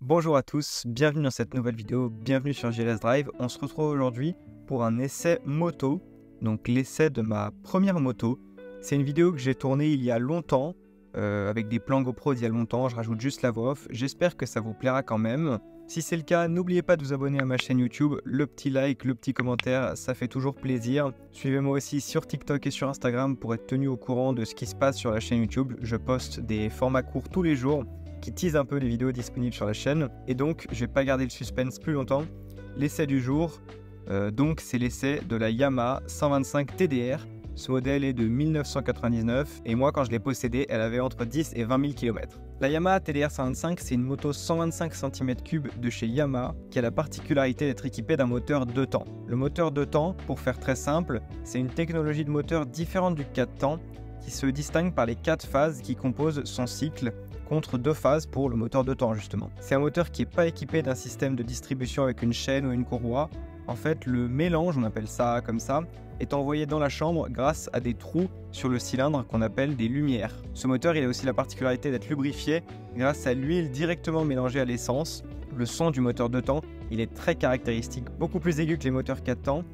Bonjour à tous, bienvenue dans cette nouvelle vidéo, bienvenue sur GLS Drive. On se retrouve aujourd'hui pour un essai moto, donc l'essai de ma première moto. C'est une vidéo que j'ai tournée il y a longtemps, avec des plans GoPro d'il y a longtemps, je rajoute juste la voix off. J'espère que ça vous plaira quand même. Si c'est le cas, n'oubliez pas de vous abonner à ma chaîne YouTube, le petit like, le petit commentaire, ça fait toujours plaisir. Suivez-moi aussi sur TikTok et sur Instagram pour être tenu au courant de ce qui se passe sur la chaîne YouTube. Je poste des formats courts tous les jours qui tease un peu les vidéos disponibles sur la chaîne. Et donc, je vais pas garder le suspense plus longtemps. L'essai du jour, donc c'est l'essai de la Yamaha 125 TDR. Ce modèle est de 1999 et moi quand je l'ai possédée, elle avait entre 10 et 20 000 km. La Yamaha TDR 125, c'est une moto 125 cm3 de chez Yamaha qui a la particularité d'être équipée d'un moteur 2 temps. Le moteur 2 temps, pour faire très simple, c'est une technologie de moteur différente du 4 temps qui se distingue par les 4 phases qui composent son cycle contre 2 phases pour le moteur 2 temps justement. C'est un moteur qui n'est pas équipé d'un système de distribution avec une chaîne ou une courroie. En fait, le mélange, on appelle ça comme ça, est envoyé dans la chambre grâce à des trous sur le cylindre qu'on appelle des lumières. Ce moteur, il a aussi la particularité d'être lubrifié grâce à l'huile directement mélangée à l'essence. Le son du moteur 2 temps, il est très caractéristique, beaucoup plus aigu que les moteurs 4 temps.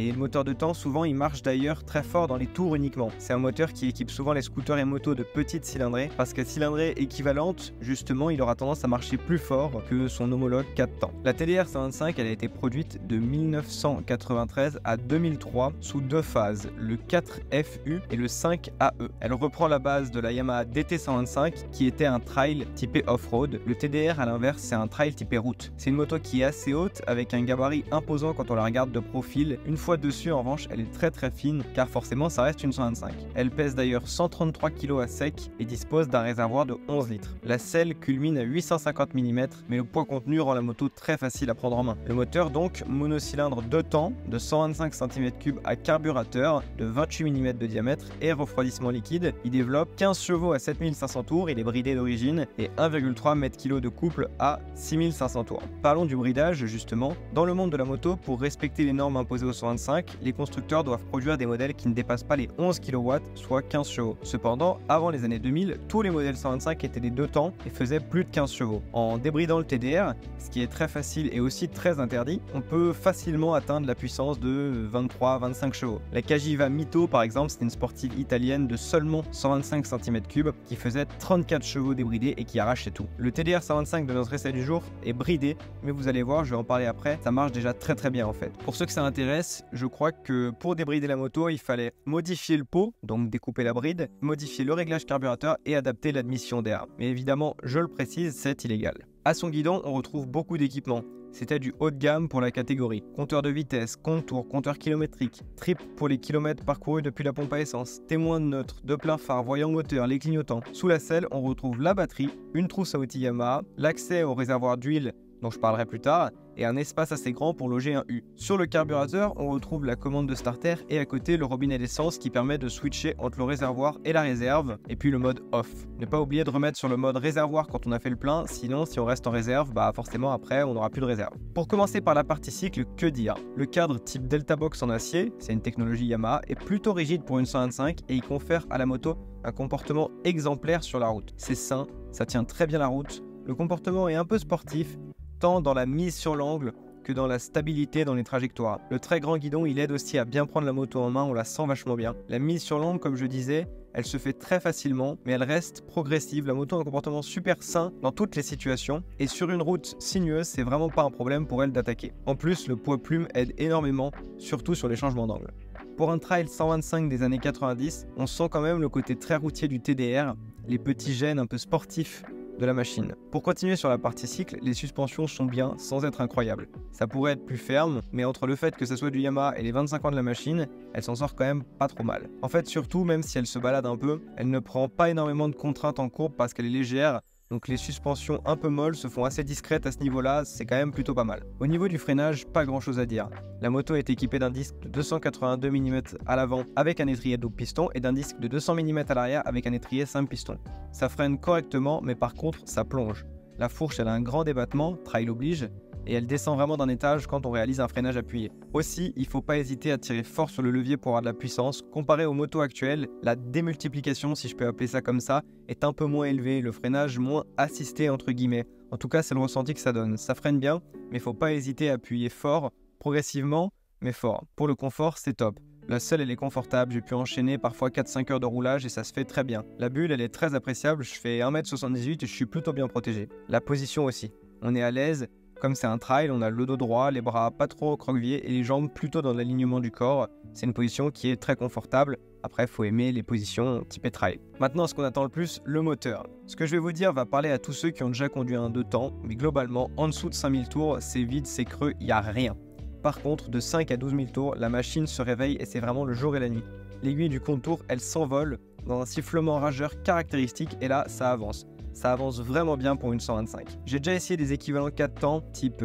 Et le moteur de temps, souvent, il marche d'ailleurs très fort dans les tours uniquement. C'est un moteur qui équipe souvent les scooters et motos de petites cylindrées, parce qu'à cylindrée équivalente, justement, il aura tendance à marcher plus fort que son homologue 4 temps. La TDR 125, elle a été produite de 1993 à 2003 sous 2 phases, le 4FU et le 5AE. Elle reprend la base de la Yamaha DT 125, qui était un trail typé off-road. Le TDR, à l'inverse, c'est un trail typé route. C'est une moto qui est assez haute, avec un gabarit imposant quand on la regarde de profil. Une fois dessus, en revanche, elle est très fine, car forcément, ça reste une 125. Elle pèse d'ailleurs 133 kg à sec et dispose d'un réservoir de 11 litres. La selle culmine à 850 mm, mais le poids contenu rend la moto très facile à prendre en main. Le moteur, donc, monocylindre 2 temps, de 125 cm3 à carburateur, de 28 mm de diamètre et refroidissement liquide. Il développe 15 chevaux à 7500 tours, il est bridé d'origine, et 1,3 m/kg de couple à 6500 tours. Parlons du bridage, justement. Dans le monde de la moto, pour respecter les normes imposées aux 125, les constructeurs doivent produire des modèles qui ne dépassent pas les 11 kW, soit 15 chevaux. Cependant, avant les années 2000, tous les modèles 125 étaient des 2 temps et faisaient plus de 15 chevaux. En débridant le TDR, ce qui est très facile et aussi très interdit, on peut facilement atteindre la puissance de 23-25 chevaux. La Cagiva Mito, par exemple, c'était une sportive italienne de seulement 125 cm3 qui faisait 34 chevaux débridés et qui arrachait tout. Le TDR 125 de notre essai du jour est bridé, mais vous allez voir, je vais en parler après, ça marche déjà très bien en fait. Pour ceux que ça intéresse, je crois que pour débrider la moto, il fallait modifier le pot, donc découper la bride, modifier le réglage carburateur et adapter l'admission d'air. Mais évidemment, je le précise, c'est illégal. À son guidon, on retrouve beaucoup d'équipements. C'était du haut de gamme pour la catégorie. Compteur de vitesse, contour, compteur kilométrique, trip pour les kilomètres parcourus depuis la pompe à essence, témoin de neutre, de plein phare, voyant moteur, les clignotants. Sous la selle, on retrouve la batterie, une trousse à outils Yamaha, l'accès au réservoir d'huile dont je parlerai plus tard, et un espace assez grand pour loger un U. Sur le carburateur, on retrouve la commande de starter et à côté le robinet d'essence qui permet de switcher entre le réservoir et la réserve, et puis le mode off. Ne pas oublier de remettre sur le mode réservoir quand on a fait le plein, sinon si on reste en réserve, forcément après on n'aura plus de réserve. Pour commencer par la partie cycle, que dire? Le cadre type Delta Box en acier, c'est une technologie Yamaha, est plutôt rigide pour une 125 et il confère à la moto un comportement exemplaire sur la route. C'est sain, ça tient très bien la route, le comportement est un peu sportif, tant dans la mise sur l'angle que dans la stabilité dans les trajectoires. Le très grand guidon, il aide aussi à bien prendre la moto en main, on la sent vachement bien. La mise sur l'angle, comme je disais, elle se fait très facilement, mais elle reste progressive. La moto a un comportement super sain dans toutes les situations, et sur une route sinueuse, c'est vraiment pas un problème pour elle d'attaquer. En plus, le poids plume aide énormément, surtout sur les changements d'angle. Pour un trail 125 des années 90, on sent quand même le côté très routier du TDR, les petits gènes un peu sportifs de la machine. Pour continuer sur la partie cycle, les suspensions sont bien sans être incroyables. Ça pourrait être plus ferme, mais entre le fait que ça soit du Yamaha et les 25 ans de la machine, elle s'en sort quand même pas trop mal. En fait, surtout, même si elle se balade un peu, elle ne prend pas énormément de contraintes en courbe parce qu'elle est légère, donc les suspensions un peu molles se font assez discrètes à ce niveau-là, c'est quand même plutôt pas mal. Au niveau du freinage, pas grand chose à dire. La moto est équipée d'un disque de 282 mm à l'avant avec un étrier double piston et d'un disque de 200 mm à l'arrière avec un étrier 5 pistons. Ça freine correctement, mais par contre ça plonge. La fourche elle a un grand débattement, trail oblige, et elle descend vraiment d'un étage quand on réalise un freinage appuyé. Aussi, il ne faut pas hésiter à tirer fort sur le levier pour avoir de la puissance. Comparé aux motos actuelles, la démultiplication, si je peux appeler ça comme ça, est un peu moins élevée, le freinage moins assisté entre guillemets. En tout cas, c'est le ressenti que ça donne. Ça freine bien, mais il ne faut pas hésiter à appuyer fort, progressivement, mais fort. Pour le confort, c'est top. La selle, elle est confortable, j'ai pu enchaîner parfois 4-5 heures de roulage et ça se fait très bien. La bulle, elle est très appréciable, je fais 1m78 et je suis plutôt bien protégé. La position aussi. On est à l'aise, comme c'est un trail, on a le dos droit, les bras pas trop recroquevillés et les jambes plutôt dans l'alignement du corps. C'est une position qui est très confortable. Après, il faut aimer les positions type trail. Maintenant, ce qu'on attend le plus, le moteur. Ce que je vais vous dire va parler à tous ceux qui ont déjà conduit un 2 temps, mais globalement, en dessous de 5000 tours, c'est vide, c'est creux, il n'y a rien. Par contre, de 5 à 12 000 tours, la machine se réveille et c'est vraiment le jour et la nuit. L'aiguille du contour, elle s'envole dans un sifflement rageur caractéristique et là, ça avance. Ça avance vraiment bien pour une 125. J'ai déjà essayé des équivalents 4 temps, type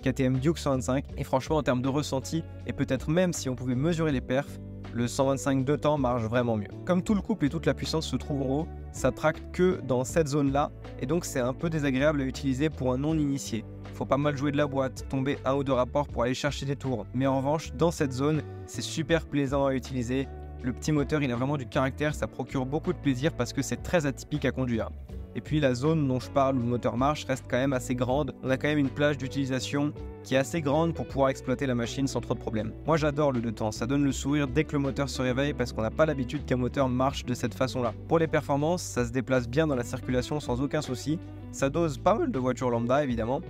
KTM Duke 125, et franchement, en termes de ressenti, et peut-être même si on pouvait mesurer les perfs, le 125 2 temps marche vraiment mieux. Comme tout le couple et toute la puissance se trouvent en haut, ça tracte que dans cette zone-là, et donc c'est un peu désagréable à utiliser pour un non-initié. Faut pas mal jouer de la boîte, tomber 1 ou 2 rapports pour aller chercher des tours. Mais en revanche, dans cette zone, c'est super plaisant à utiliser. Le petit moteur, il a vraiment du caractère, ça procure beaucoup de plaisir parce que c'est très atypique à conduire. Et puis la zone dont je parle où le moteur marche reste quand même assez grande. On a quand même une plage d'utilisation qui est assez grande pour pouvoir exploiter la machine sans trop de problèmes. Moi j'adore le 2 temps, ça donne le sourire dès que le moteur se réveille parce qu'on n'a pas l'habitude qu'un moteur marche de cette façon-là. Pour les performances, ça se déplace bien dans la circulation sans aucun souci. Ça dose pas mal de voitures lambda évidemment.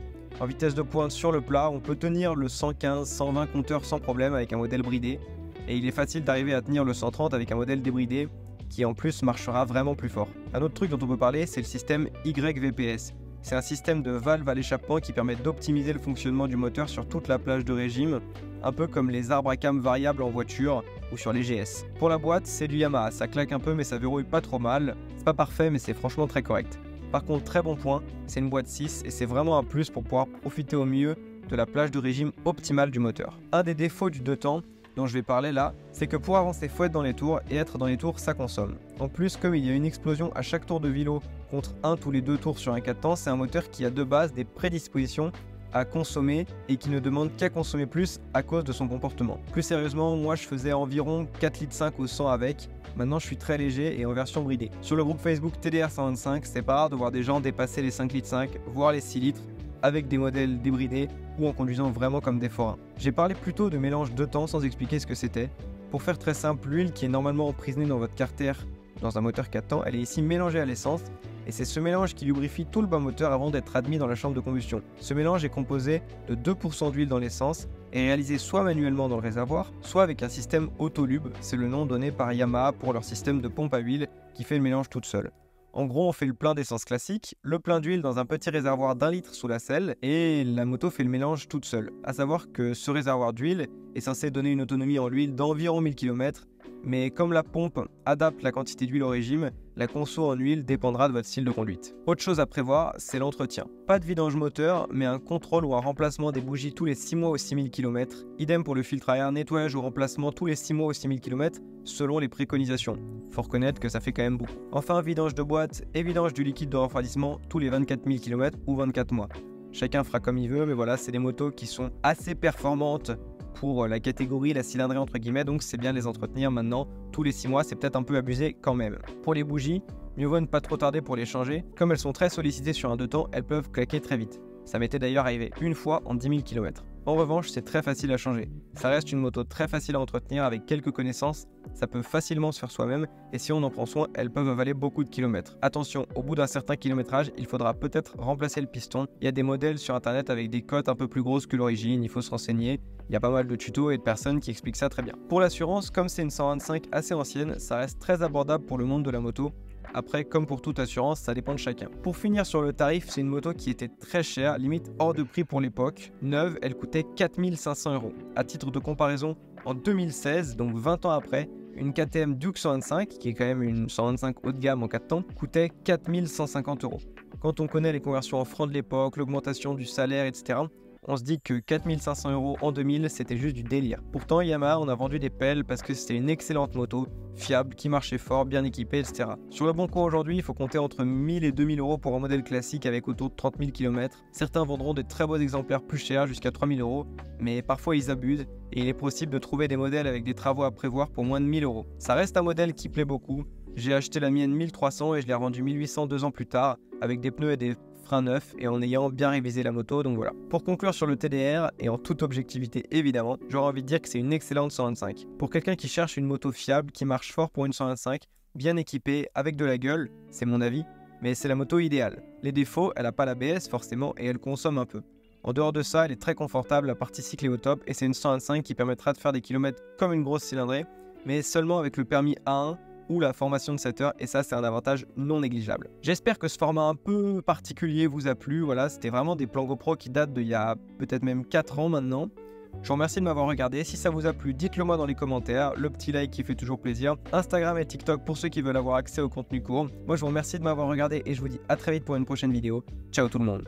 En vitesse de pointe sur le plat, on peut tenir le 115-120 compteur sans problème avec un modèle bridé. Et il est facile d'arriver à tenir le 130 avec un modèle débridé qui en plus marchera vraiment plus fort. Un autre truc dont on peut parler, c'est le système YVPS. C'est un système de valve à l'échappement qui permet d'optimiser le fonctionnement du moteur sur toute la plage de régime, un peu comme les arbres à cam variables en voiture ou sur les GS. Pour la boîte, c'est du Yamaha, ça claque un peu mais ça verrouille pas trop mal. C'est pas parfait mais c'est franchement très correct. Par contre, très bon point, c'est une boîte 6 et c'est vraiment un plus pour pouvoir profiter au mieux de la plage de régime optimale du moteur. Un des défauts du 2 temps dont je vais parler là, c'est que pour avancer, faut être dans les tours et être dans les tours, ça consomme. En plus, comme il y a une explosion à chaque tour de vélo contre un tous les 2 tours sur un 4 temps, c'est un moteur qui a de base des prédispositions à consommer et qui ne demande qu'à consommer plus à cause de son comportement. Plus sérieusement, moi je faisais environ 4,5 litres au 100 avec. Maintenant, je suis très léger et en version bridée. Sur le groupe Facebook TDR 125, c'est pas rare de voir des gens dépasser les 5,5 litres, voire les 6 litres, avec des modèles débridés ou en conduisant vraiment comme des forains. J'ai parlé plutôt de mélange 2 temps sans expliquer ce que c'était. Pour faire très simple, l'huile qui est normalement emprisonnée dans votre carter dans un moteur 4 temps, elle est ici mélangée à l'essence et c'est ce mélange qui lubrifie tout le bas moteur avant d'être admis dans la chambre de combustion. Ce mélange est composé de 2% d'huile dans l'essence et réalisé soit manuellement dans le réservoir, soit avec un système Autolube, c'est le nom donné par Yamaha pour leur système de pompe à huile qui fait le mélange toute seule. En gros, on fait le plein d'essence classique, le plein d'huile dans un petit réservoir d'1 litre sous la selle et la moto fait le mélange toute seule. A savoir que ce réservoir d'huile est censé donner une autonomie en huile d'environ 1000 km, mais comme la pompe adapte la quantité d'huile au régime, la conso en huile dépendra de votre style de conduite. Autre chose à prévoir, c'est l'entretien. Pas de vidange moteur, mais un contrôle ou un remplacement des bougies tous les 6 mois aux 6000 km. Idem pour le filtre à air, nettoyage ou remplacement tous les 6 mois aux 6000 km, selon les préconisations. Faut reconnaître que ça fait quand même beaucoup. Enfin, vidange de boîte et vidange du liquide de refroidissement tous les 24 000 km ou 24 mois. Chacun fera comme il veut, mais voilà, c'est des motos qui sont assez performantes pour la catégorie, la cylindrée entre guillemets, donc c'est bien de les entretenir maintenant tous les 6 mois, c'est peut-être un peu abusé quand même. Pour les bougies, mieux vaut ne pas trop tarder pour les changer, comme elles sont très sollicitées sur un 2 temps, elles peuvent claquer très vite. Ça m'était d'ailleurs arrivé une fois en 10 000 km. En revanche, c'est très facile à changer. Ça reste une moto très facile à entretenir avec quelques connaissances, ça peut facilement se faire soi-même et si on en prend soin, elles peuvent avaler beaucoup de kilomètres. Attention, au bout d'un certain kilométrage, il faudra peut-être remplacer le piston. Il y a des modèles sur internet avec des cotes un peu plus grosses que l'origine, il faut se renseigner. Il y a pas mal de tutos et de personnes qui expliquent ça très bien. Pour l'assurance, comme c'est une 125 assez ancienne, ça reste très abordable pour le monde de la moto. Après, comme pour toute assurance, ça dépend de chacun. Pour finir sur le tarif, c'est une moto qui était très chère, limite hors de prix pour l'époque. Neuve, elle coûtait 4500 €. À titre de comparaison, en 2016, donc 20 ans après, une KTM Duke 125, qui est quand même une 125 haut de gamme en 4 temps, coûtait 4150 €. Quand on connaît les conversions en francs de l'époque, l'augmentation du salaire, etc., on se dit que 4500 € en 2000, c'était juste du délire. Pourtant, Yamaha, on a vendu des pelles parce que c'était une excellente moto, fiable, qui marchait fort, bien équipée, etc. Sur le bon coin aujourd'hui, il faut compter entre 1000 et 2000 € pour un modèle classique avec autour de 30 000 km. Certains vendront de très beaux exemplaires plus chers, jusqu'à 3000 €, mais parfois ils abusent et il est possible de trouver des modèles avec des travaux à prévoir pour moins de 1000 €. Ça reste un modèle qui plaît beaucoup. J'ai acheté la mienne 1300 et je l'ai revendue 1800 2 ans plus tard avec des pneus et des freins neufs et en ayant bien révisé la moto, donc voilà. Pour conclure sur le TDR, et en toute objectivité évidemment, j'aurais envie de dire que c'est une excellente 125. Pour quelqu'un qui cherche une moto fiable, qui marche fort pour une 125, bien équipée, avec de la gueule, c'est mon avis, mais c'est la moto idéale. Les défauts, elle n'a pas l'ABS forcément et elle consomme un peu. En dehors de ça, elle est très confortable, la partie cycle est au top et c'est une 125 qui permettra de faire des kilomètres comme une grosse cylindrée, mais seulement avec le permis A1 ou la formation de 7 heures, et ça c'est un avantage non négligeable. J'espère que ce format un peu particulier vous a plu. Voilà, c'était vraiment des plans GoPro qui datent d'il y a peut-être même 4 ans maintenant. Je vous remercie de m'avoir regardé. Si ça vous a plu, dites-le moi dans les commentaires, le petit like qui fait toujours plaisir, Instagram et TikTok pour ceux qui veulent avoir accès au contenu court. Moi je vous remercie de m'avoir regardé et je vous dis à très vite pour une prochaine vidéo. Ciao tout le monde.